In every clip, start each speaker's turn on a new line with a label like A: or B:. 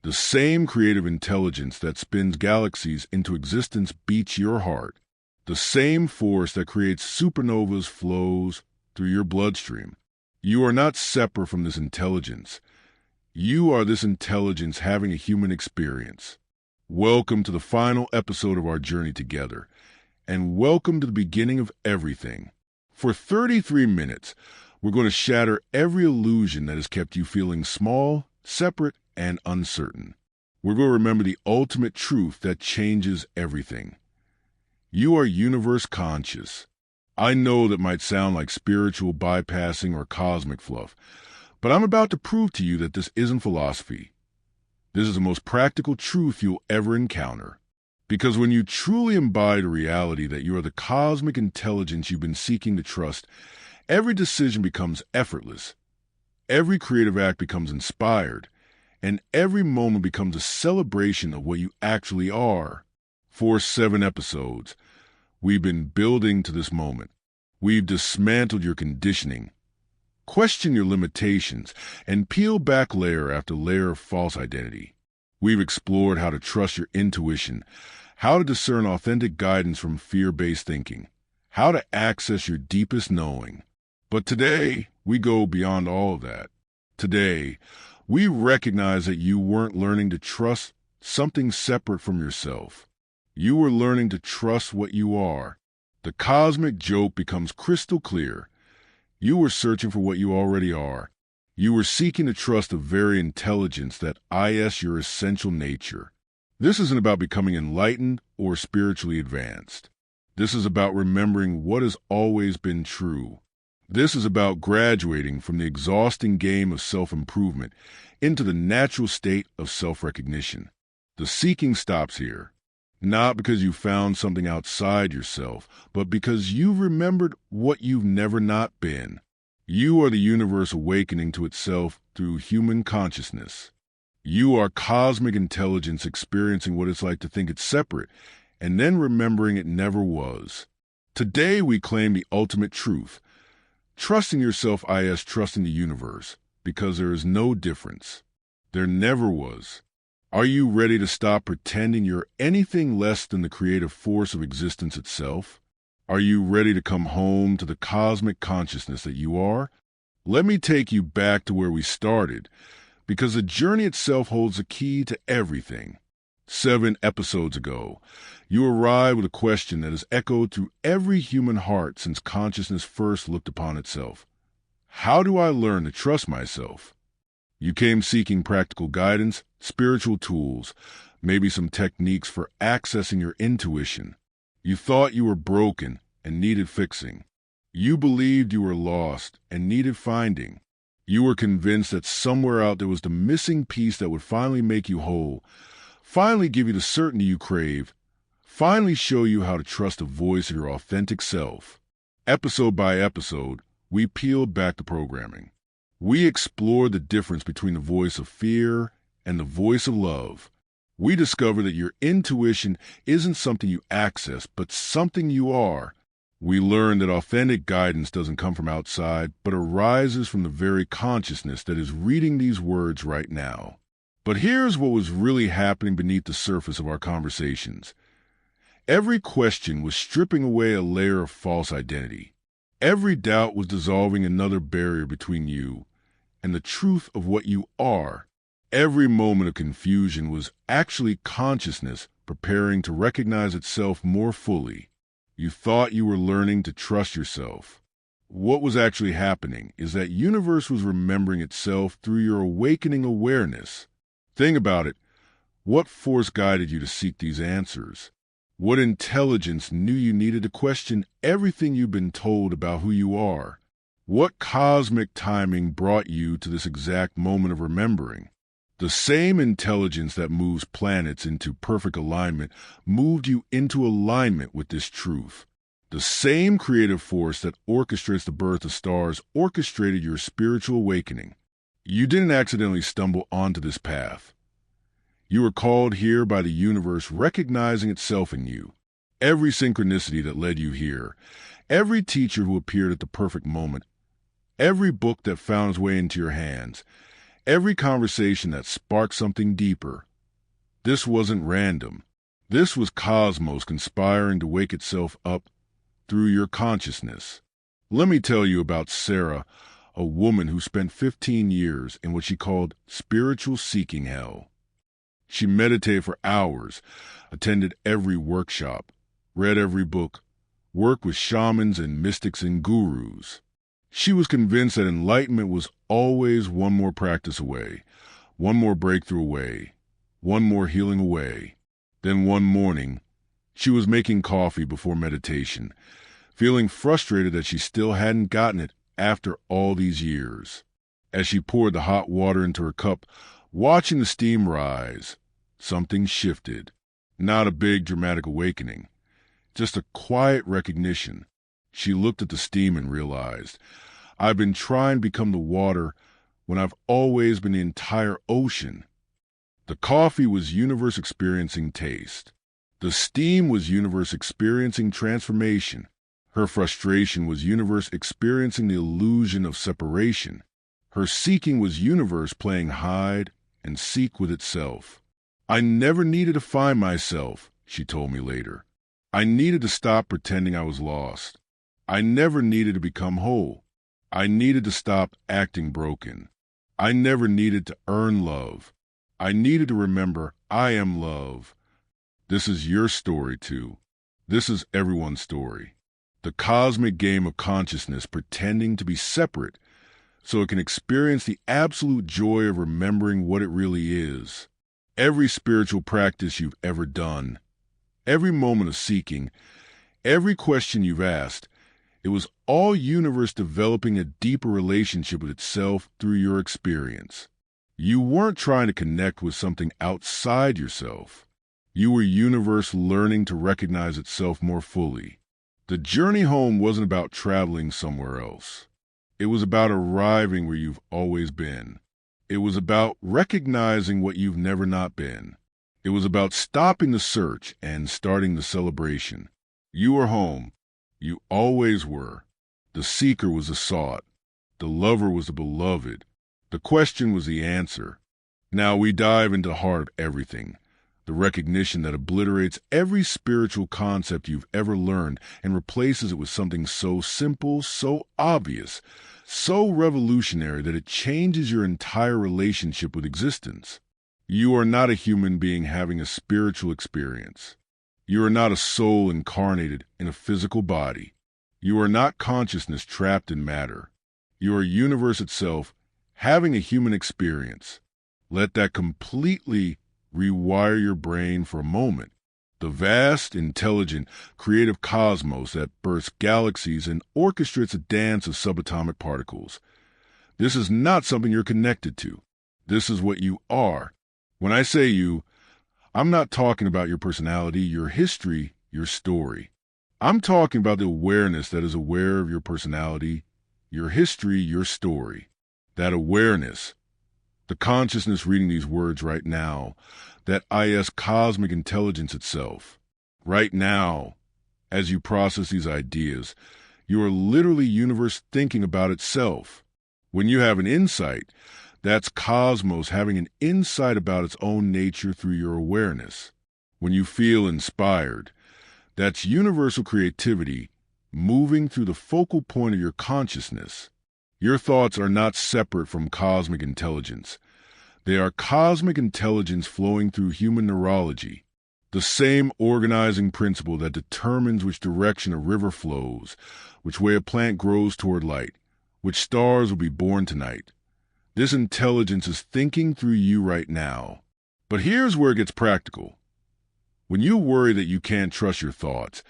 A: The same creative intelligence that spins galaxies into existence beats your heart. The same force that creates supernovas flows through your bloodstream. You are not separate from this intelligence. You are this intelligence having a human experience. Welcome to the final episode of our journey together, and welcome to the beginning of everything. For 33 minutes, we're going to shatter every illusion that has kept you feeling small, separate, and uncertain. We're going to remember the ultimate truth that changes everything. You are universe conscious. I know that might sound like spiritual bypassing or cosmic fluff, but I'm about to prove to you that this isn't philosophy. This is the most practical truth you'll ever encounter. Because when you truly embody the reality that you are the cosmic intelligence you've been seeking to trust, every decision becomes effortless. Every creative act becomes inspired. And every moment becomes a celebration of what you actually are. For 7 episodes, we've been building to this moment. We've dismantled your conditioning, questioned your limitations, and peeled back layer after layer of false identity. We've explored how to trust your intuition, how to discern authentic guidance from fear-based thinking, how to access your deepest knowing. But today, we go beyond all of that. Today, we recognize that you weren't learning to trust something separate from yourself. You were learning to trust what you are. The cosmic joke becomes crystal clear. You were searching for what you already are. You were seeking to trust the very intelligence that is your essential nature. This isn't about becoming enlightened or spiritually advanced. This is about remembering what has always been true. This is about graduating from the exhausting game of self-improvement into the natural state of self-recognition. The seeking stops here, not because you found something outside yourself, but because you've remembered what you've never not been. You are the universe awakening to itself through human consciousness. You are cosmic intelligence experiencing what it's like to think it's separate, and then remembering it never was. Today we claim the ultimate truth. Trusting yourself is trusting the universe, because there is no difference. There never was. Are you ready to stop pretending you're anything less than the creative force of existence itself? Are you ready to come home to the cosmic consciousness that you are? Let me take you back to where we started, because the journey itself holds the key to everything. 7 episodes ago, you arrived with a question that has echoed through every human heart since consciousness first looked upon itself. How do I learn to trust myself? You came seeking practical guidance, spiritual tools, maybe some techniques for accessing your intuition. You thought you were broken and needed fixing. You believed you were lost and needed finding. You were convinced that somewhere out there was the missing piece that would finally make you whole, finally give you the certainty you crave, finally show you how to trust the voice of your authentic self. Episode by episode, we peeled back the programming. We explored the difference between the voice of fear and the voice of love. We discovered that your intuition isn't something you access, but something you are. We learned that authentic guidance doesn't come from outside, but arises from the very consciousness that is reading these words right now. But here's what was really happening beneath the surface of our conversations. Every question was stripping away a layer of false identity. Every doubt was dissolving another barrier between you and the truth of what you are. Every moment of confusion was actually consciousness preparing to recognize itself more fully. You thought you were learning to trust yourself. What was actually happening is that universe was remembering itself through your awakening awareness. Think about it. What force guided you to seek these answers? What intelligence knew you needed to question everything you've been told about who you are? What cosmic timing brought you to this exact moment of remembering? The same intelligence that moves planets into perfect alignment moved you into alignment with this truth. The same creative force that orchestrates the birth of stars orchestrated your spiritual awakening. You didn't accidentally stumble onto this path. You were called here by the universe recognizing itself in you. Every synchronicity that led you here, every teacher who appeared at the perfect moment, every book that found its way into your hands, every conversation that sparked something deeper. This wasn't random. This was cosmos conspiring to wake itself up through your consciousness. Let me tell you about Sarah, a woman who spent 15 years in what she called spiritual seeking hell. She meditated for hours, attended every workshop, read every book, worked with shamans and mystics and gurus. She was convinced that enlightenment was always one more practice away, one more breakthrough away, one more healing away. Then one morning, she was making coffee before meditation, feeling frustrated that she still hadn't gotten it after all these years. As she poured the hot water into her cup, watching the steam rise, something shifted. Not a big dramatic awakening, just a quiet recognition. She looked at the steam and realized, I've been trying to become the water when I've always been the entire ocean. The coffee was universe experiencing taste. The steam was universe experiencing transformation. Her frustration was universe experiencing the illusion of separation. Her seeking was universe playing hide and seek with itself. I never needed to find myself, she told me later. I needed to stop pretending I was lost. I never needed to become whole. I needed to stop acting broken. I never needed to earn love. I needed to remember I am love. This is your story, too. This is everyone's story. The cosmic game of consciousness pretending to be separate so it can experience the absolute joy of remembering what it really is. Every spiritual practice you've ever done, every moment of seeking, every question you've asked, it was all universe developing a deeper relationship with itself through your experience. You weren't trying to connect with something outside yourself. You were universe learning to recognize itself more fully. The journey home wasn't about traveling somewhere else. It was about arriving where you've always been. It was about recognizing what you've never not been. It was about stopping the search and starting the celebration. You were home. You always were. The seeker was the sought. The lover was the beloved. The question was the answer. Now we dive into the heart of everything. The recognition that obliterates every spiritual concept you've ever learned and replaces it with something so simple, so obvious, so revolutionary that it changes your entire relationship with existence. You are not a human being having a spiritual experience. You are not a soul incarnated in a physical body. You are not consciousness trapped in matter. You are universe itself having a human experience. Let that completely rewire your brain for a moment. The vast, intelligent, creative cosmos that births galaxies and orchestrates a dance of subatomic particles. This is not something you're connected to. This is what you are. When I say you, I'm not talking about your personality, your history, your story. I'm talking about the awareness that is aware of your personality, your history, your story. That awareness, the consciousness reading these words right now, that IS cosmic intelligence itself. Right now, as you process these ideas, you are literally universe thinking about itself. When you have an insight, that's cosmos having an insight about its own nature through your awareness. When you feel inspired, that's universal creativity moving through the focal point of your consciousness. Your thoughts are not separate from cosmic intelligence. They are cosmic intelligence flowing through human neurology, the same organizing principle that determines which direction a river flows, which way a plant grows toward light, which stars will be born tonight. This intelligence is thinking through you right now. But here's where it gets practical. When you worry that you can't trust your thoughts,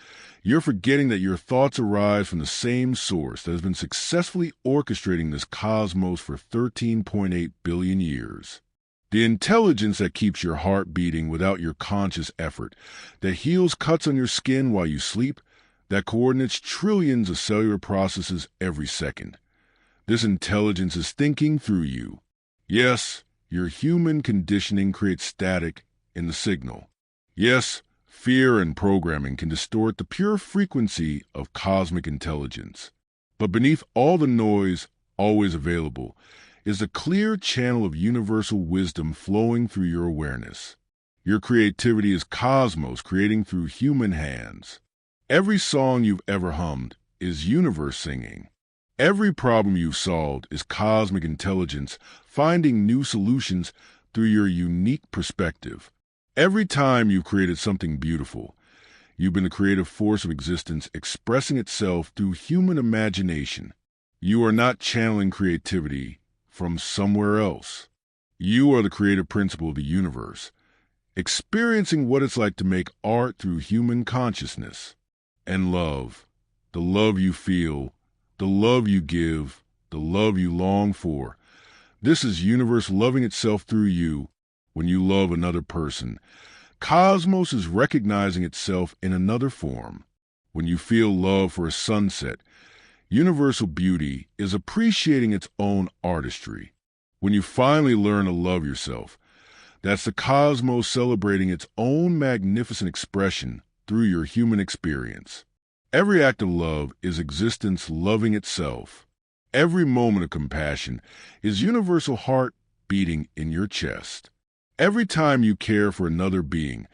A: you're forgetting that your thoughts arise from the same source that has been successfully orchestrating this cosmos for 13.8 billion years. The intelligence that keeps your heart beating without your conscious effort, that heals cuts on your skin while you sleep, that coordinates trillions of cellular processes every second. This intelligence is thinking through you. Yes, your human conditioning creates static in the signal. Yes, fear and programming can distort the pure frequency of cosmic intelligence. But beneath all the noise always available is a clear channel of universal wisdom flowing through your awareness. Your creativity is cosmos creating through human hands. Every song you've ever hummed is universe singing. Every problem you've solved is cosmic intelligence finding new solutions through your unique perspective. Every time you've created something beautiful, you've been the creative force of existence expressing itself through human imagination. You are not channeling creativity from somewhere else. You are the creative principle of the universe, experiencing what it's like to make art through human consciousness. And love, the love you feel, the love you give, the love you long for. This is universe loving itself through you when you love another person. Cosmos is recognizing itself in another form. When you feel love for a sunset, universal beauty is appreciating its own artistry. When you finally learn to love yourself, that's the cosmos celebrating its own magnificent expression through your human experience. Every act of love is existence loving itself. Every moment of compassion is universal heart beating in your chest. Every time you care for another being,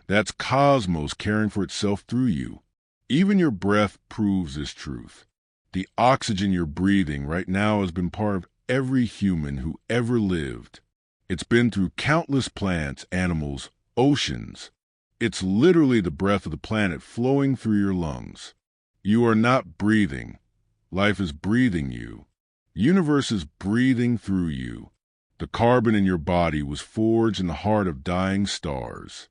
A: that's cosmos caring for itself through you. Even your breath proves this truth. The oxygen you're breathing right now has been part of every human who ever lived. It's been through countless plants, animals, oceans. It's literally the breath of the planet flowing through your lungs. You are not breathing. Life is breathing you. Universe is breathing through you. The carbon in your body was forged in the heart of dying stars.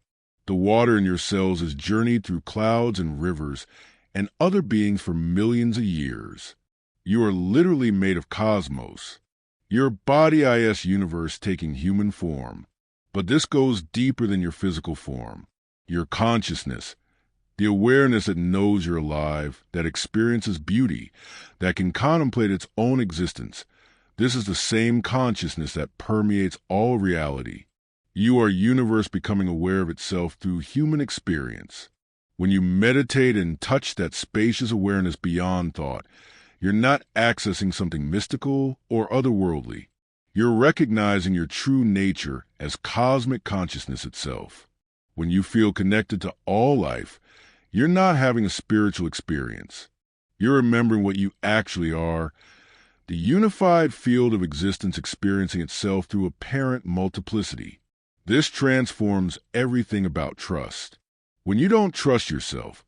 A: The water in your cells has journeyed through clouds and rivers and other beings for millions of years. You are literally made of cosmos. Your body-is universe taking human form. But this goes deeper than your physical form. Your consciousness, the awareness that knows you're alive, that experiences beauty, that can contemplate its own existence. This is the same consciousness that permeates all reality. You are universe becoming aware of itself through human experience. When you meditate and touch that spacious awareness beyond thought, you're not accessing something mystical or otherworldly. You're recognizing your true nature as cosmic consciousness itself. When you feel connected to all life, you're not having a spiritual experience. You're remembering what you actually are, the unified field of existence experiencing itself through apparent multiplicity. This transforms everything about trust. When you don't trust yourself,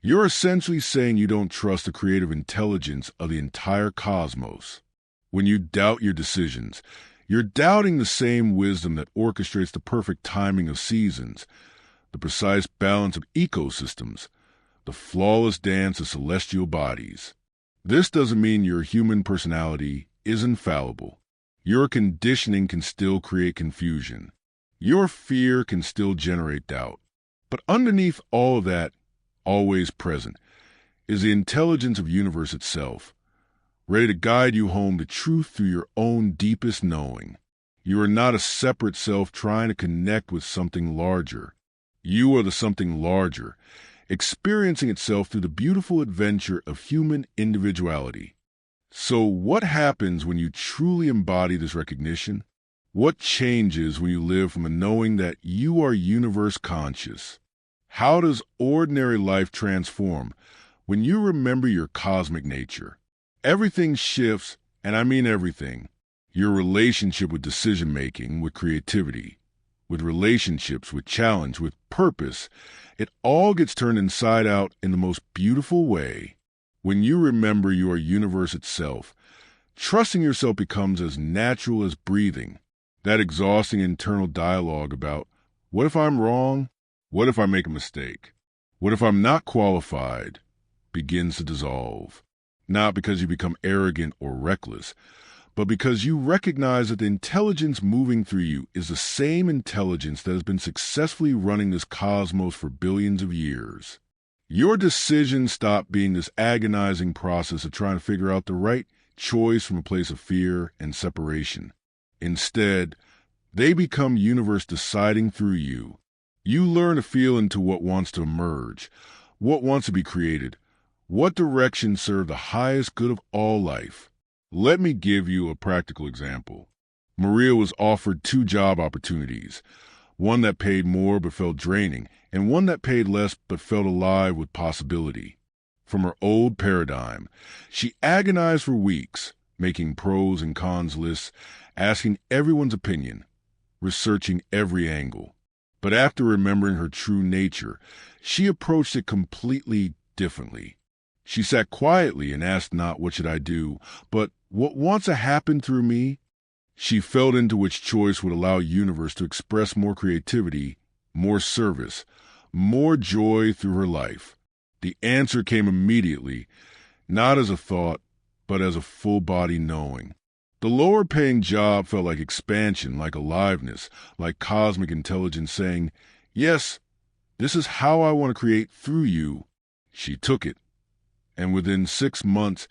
A: you're essentially saying you don't trust the creative intelligence of the entire cosmos. When you doubt your decisions, you're doubting the same wisdom that orchestrates the perfect timing of seasons, the precise balance of ecosystems, the flawless dance of celestial bodies. This doesn't mean your human personality is infallible. Your conditioning can still create confusion. Your fear can still generate doubt. But underneath all of that, always present, is the intelligence of universe itself, ready to guide you home to truth through your own deepest knowing. You are not a separate self trying to connect with something larger. You are the something larger, experiencing itself through the beautiful adventure of human individuality. So what happens when you truly embody this recognition? What changes when you live from a knowing that you are universe conscious? How does ordinary life transform when you remember your cosmic nature? Everything shifts, and I mean everything. Your relationship with decision-making, with creativity, with relationships, with challenge, with purpose, it all gets turned inside out in the most beautiful way. When you remember you are universe itself, trusting yourself becomes as natural as breathing. That exhausting internal dialogue about, what if I'm wrong? What if I make a mistake? What if I'm not qualified? Begins to dissolve. Not because you become arrogant or reckless, but because you recognize that the intelligence moving through you is the same intelligence that has been successfully running this cosmos for billions of years. Your decisions stop being this agonizing process of trying to figure out the right choice from a place of fear and separation. Instead, they become universe deciding through you. You learn to feel into what wants to emerge, what wants to be created, what directions serve the highest good of all life. Let me give you a practical example. Maria was offered two job opportunities, one that paid more but felt draining, and one that paid less but felt alive with possibility. From her old paradigm, she agonized for weeks, making pros and cons lists, asking everyone's opinion, researching every angle. But after remembering her true nature, she approached it completely differently. She sat quietly and asked not what should I do, but what wants to happen through me? She felt into which choice would allow universe to express more creativity, more service, more joy through her life. The answer came immediately, not as a thought, but as a full-body knowing. The lower-paying job felt like expansion, like aliveness, like cosmic intelligence saying, yes, this is how I want to create through you. She took it, and within 6 months,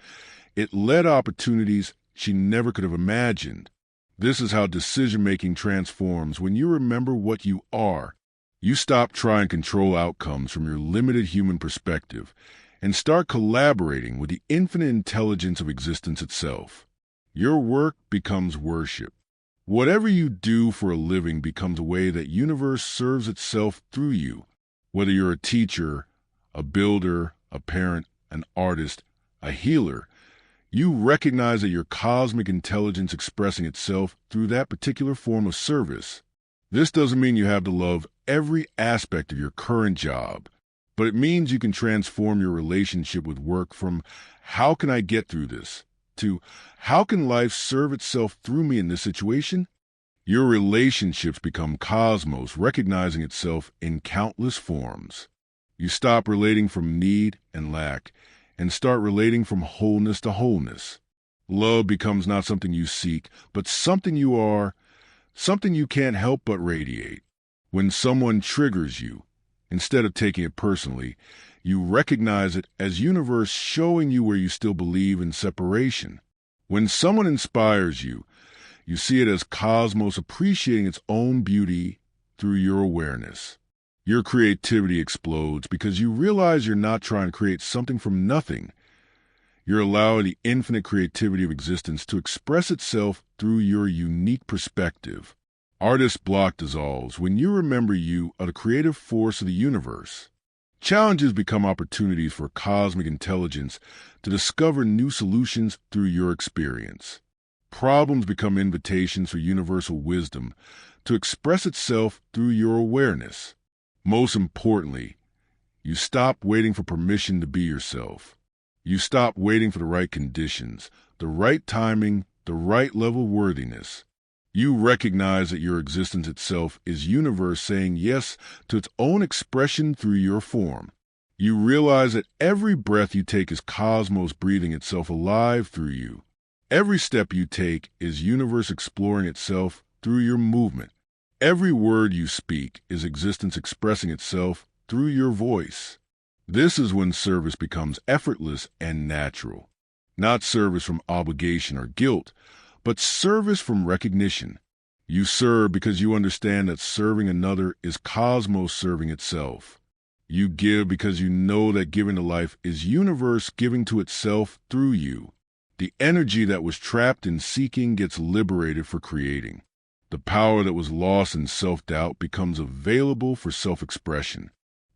A: it led opportunities she never could have imagined. This is how decision-making transforms when you remember what you are. You stop trying to control outcomes from your limited human perspective and start collaborating with the infinite intelligence of existence itself. Your work becomes worship. Whatever you do for a living becomes a way that universe serves itself through you. Whether you're a teacher, a builder, a parent, an artist, a healer, you recognize that your cosmic intelligence expressing itself through that particular form of service. This doesn't mean you have to love every aspect of your current job, but it means you can transform your relationship with work from how can I get through this to how can life serve itself through me in this situation? Your relationships become cosmos recognizing itself in countless forms. You stop relating from need and lack and start relating from wholeness to wholeness. Love becomes not something you seek, but something you are, something you can't help but radiate. When someone triggers you, instead of taking it personally, you recognize it as universe showing you where you still believe in separation. When someone inspires you, you see it as cosmos appreciating its own beauty through your awareness. Your creativity explodes because you realize you're not trying to create something from nothing. You're allowing the infinite creativity of existence to express itself through your unique perspective. Artist's block dissolves when you remember you are the creative force of the universe. Challenges become opportunities for cosmic intelligence to discover new solutions through your experience. Problems become invitations for universal wisdom to express itself through your awareness. Most importantly, you stop waiting for permission to be yourself. You stop waiting for the right conditions, the right timing, the right level of worthiness. You recognize that your existence itself is universe saying yes to its own expression through your form. You realize that every breath you take is cosmos breathing itself alive through you. Every step you take is universe exploring itself through your movement. Every word you speak is existence expressing itself through your voice. This is when service becomes effortless and natural. Not service from obligation or guilt, but service from recognition. You serve because you understand that serving another is cosmos serving itself. You give because you know that giving to life is universe giving to itself through you. The energy that was trapped in seeking gets liberated for creating. The power that was lost in self-doubt becomes available for self-expression.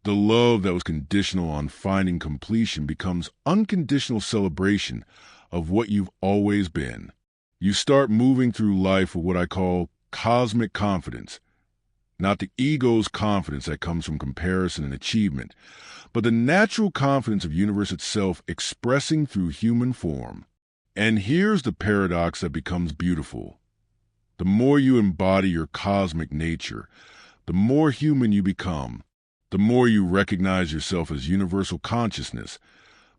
A: The love that was conditional on finding completion becomes unconditional celebration of what you've always been. You start moving through life with what I call cosmic confidence, not the ego's confidence that comes from comparison and achievement, but the natural confidence of universe itself expressing through human form. And here's the paradox that becomes beautiful. The more you embody your cosmic nature, the more human you become. The more you recognize yourself as universal consciousness,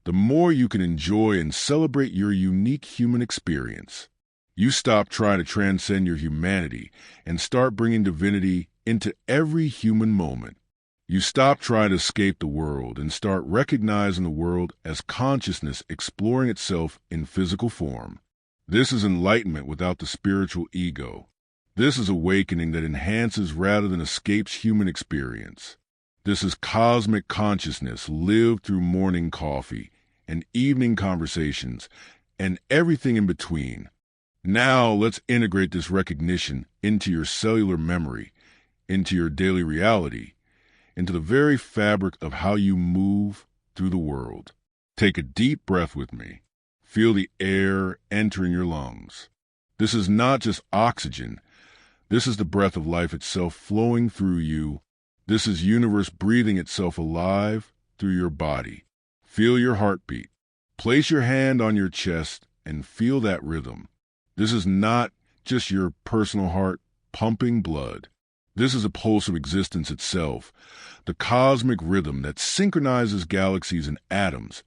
A: the more you can enjoy and celebrate your unique human experience. You stop trying to transcend your humanity and start bringing divinity into every human moment. You stop trying to escape the world and start recognizing the world as consciousness exploring itself in physical form. This is enlightenment without the spiritual ego. This is awakening that enhances rather than escapes human experience. This is cosmic consciousness lived through morning coffee and evening conversations and everything in between. Now let's integrate this recognition into your cellular memory, into your daily reality, into the very fabric of how you move through the world. Take a deep breath with me. Feel the air entering your lungs. This is not just oxygen. This is the breath of life itself flowing through you. This is universe breathing itself alive through your body. Feel your heartbeat. Place your hand on your chest and feel that rhythm. This is not just your personal heart pumping blood. This is a pulse of existence itself, the cosmic rhythm that synchronizes galaxies and atoms,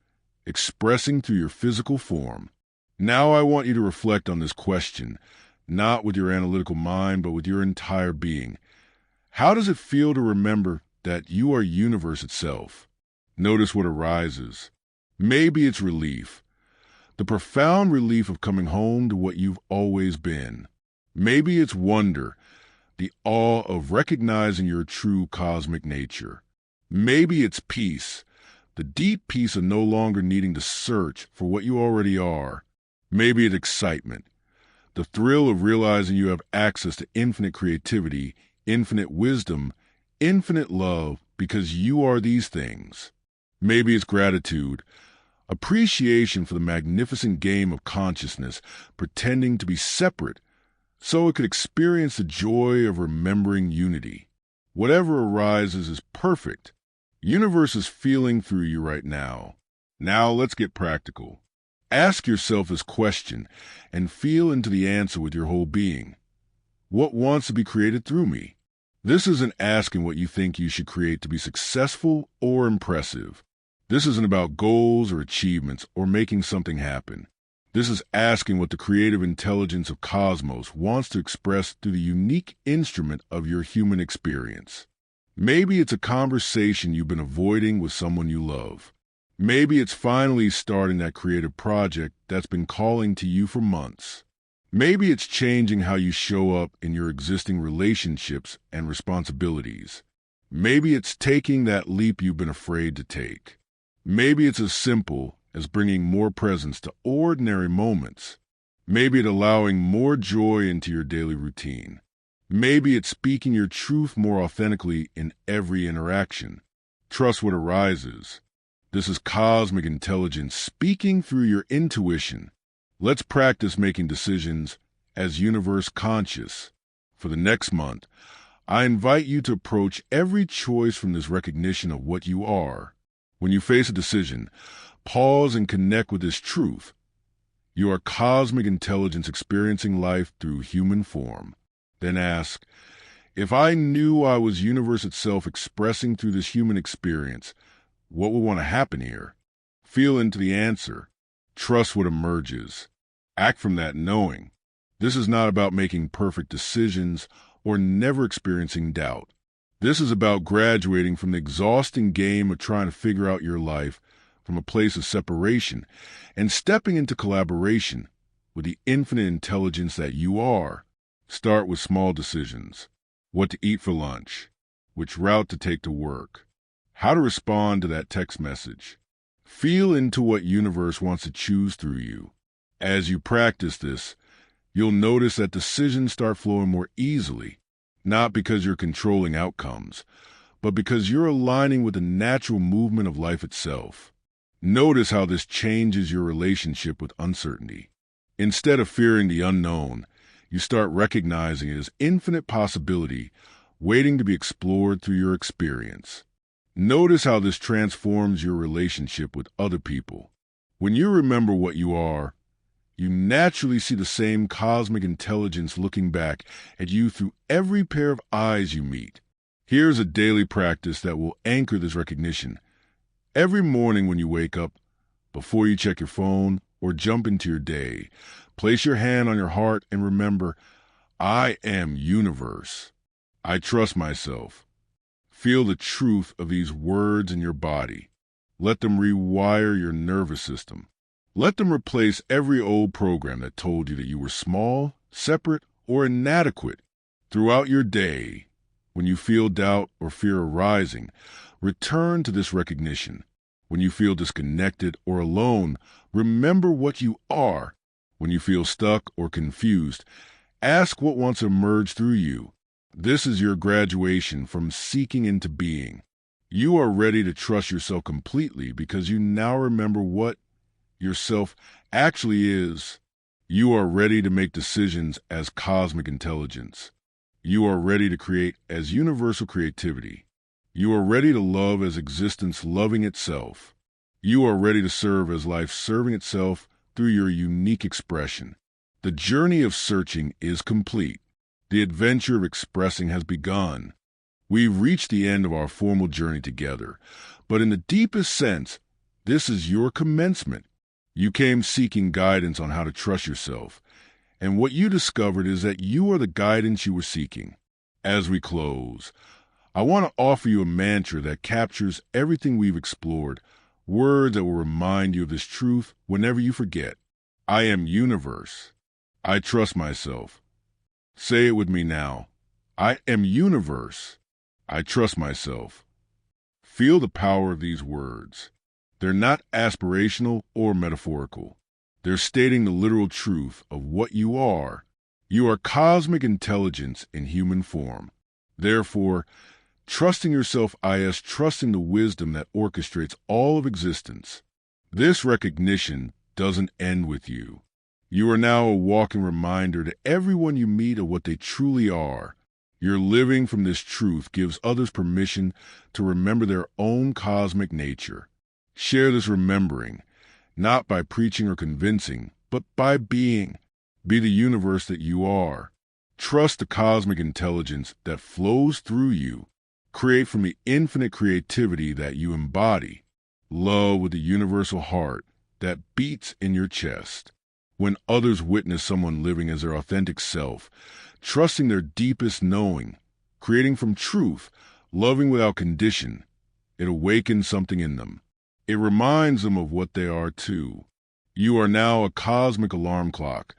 A: expressing through your physical form. Now I want you to reflect on this question, not with your analytical mind, but with your entire being. How does it feel to remember that you are universe itself? Notice what arises. Maybe it's relief, the profound relief of coming home to what you've always been. Maybe it's wonder, the awe of recognizing your true cosmic nature. Maybe it's peace, the deep peace of no longer needing to search for what you already are. Maybe it's excitement, the thrill of realizing you have access to infinite creativity, infinite wisdom, infinite love, because you are these things. Maybe it's gratitude, appreciation for the magnificent game of consciousness, pretending to be separate so it could experience the joy of remembering unity. Whatever arises is perfect. Universe is feeling through you right now. Now let's get practical. Ask yourself this question and feel into the answer with your whole being. What wants to be created through me? This isn't asking what you think you should create to be successful or impressive. This isn't about goals or achievements or making something happen. This is asking what the creative intelligence of cosmos wants to express through the unique instrument of your human experience. Maybe it's a conversation you've been avoiding with someone you love. Maybe it's finally starting that creative project that's been calling to you for months. Maybe it's changing how you show up in your existing relationships and responsibilities. Maybe it's taking that leap you've been afraid to take. Maybe it's as simple as bringing more presence to ordinary moments. Maybe it's allowing more joy into your daily routine. Maybe it's speaking your truth more authentically in every interaction. Trust what arises. This is cosmic intelligence speaking through your intuition. Let's practice making decisions as universe conscious. For the next month, I invite you to approach every choice from this recognition of what you are. When you face a decision, pause and connect with this truth. You are cosmic intelligence experiencing life through human form. Then ask, if I knew I was universe itself expressing through this human experience, what would want to happen here? Feel into the answer. Trust what emerges. Act from that knowing. This is not about making perfect decisions or never experiencing doubt. This is about graduating from the exhausting game of trying to figure out your life from a place of separation and stepping into collaboration with the infinite intelligence that you are. Start with small decisions. What to eat for lunch, which route to take to work, how to respond to that text message. Feel into what universe wants to choose through you. As you practice this, you'll notice that decisions start flowing more easily, not because you're controlling outcomes, but because you're aligning with the natural movement of life itself. Notice how this changes your relationship with uncertainty. Instead of fearing the unknown, you start recognizing it as infinite possibility waiting to be explored through your experience. Notice how this transforms your relationship with other people. When you remember what you are, you naturally see the same cosmic intelligence looking back at you through every pair of eyes you meet. Here's a daily practice that will anchor this recognition. Every morning when you wake up, before you check your phone or jump into your day, place your hand on your heart and remember, I am universe. I trust myself. Feel the truth of these words in your body. Let them rewire your nervous system. Let them replace every old program that told you that you were small, separate, or inadequate. Throughout your day, when you feel doubt or fear arising, return to this recognition. When you feel disconnected or alone, remember what you are. When you feel stuck or confused, ask what once emerged through you. This is your graduation from seeking into being. You are ready to trust yourself completely because you now remember what yourself actually is. You are ready to make decisions as cosmic intelligence. You are ready to create as universal creativity. You are ready to love as existence loving itself. You are ready to serve as life serving itself through your unique expression. The journey of searching is complete. The adventure of expressing has begun. We've reached the end of our formal journey together, but in the deepest sense, this is your commencement. You came seeking guidance on how to trust yourself, and what you discovered is that you are the guidance you were seeking. As we close, I want to offer you a mantra that captures everything we've explored, words that will remind you of this truth whenever you forget. I am universe. I trust myself. Say it with me now. I am universe. I trust myself. Feel the power of these words. They're not aspirational or metaphorical. They're stating the literal truth of what you are. You are cosmic intelligence in human form. Therefore, trusting yourself is trusting the wisdom that orchestrates all of existence. This recognition doesn't end with you. You are now a walking reminder to everyone you meet of what they truly are. Your living from this truth gives others permission to remember their own cosmic nature. Share this remembering, not by preaching or convincing, but by being. Be the universe that you are. Trust the cosmic intelligence that flows through you. Create from the infinite creativity that you embody. Love with the universal heart that beats in your chest. When others witness someone living as their authentic self, trusting their deepest knowing, creating from truth, loving without condition, it awakens something in them. It reminds them of what they are too. You are now a cosmic alarm clock,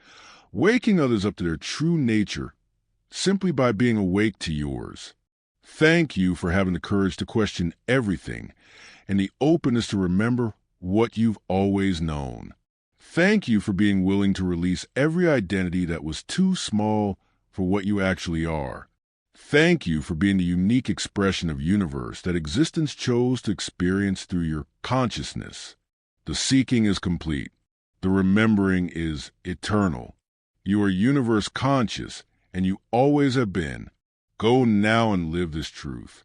A: waking others up to their true nature simply by being awake to yours. Thank you for having the courage to question everything and the openness to remember what you've always known. Thank you for being willing to release every identity that was too small for what you actually are. Thank you for being the unique expression of universe that existence chose to experience through your consciousness. The seeking is complete. The remembering is eternal. You are universe conscious, and you always have been. Go now and live this truth.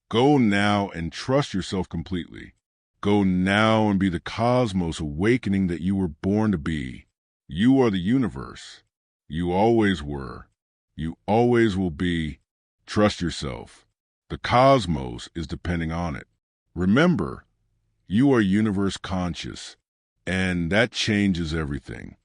A: Go now and trust yourself completely. Go now and be the cosmos awakening that you were born to be. You are the universe. You always were. You always will be. Trust yourself. The cosmos is depending on it. Remember, you are universe conscious, and that changes everything.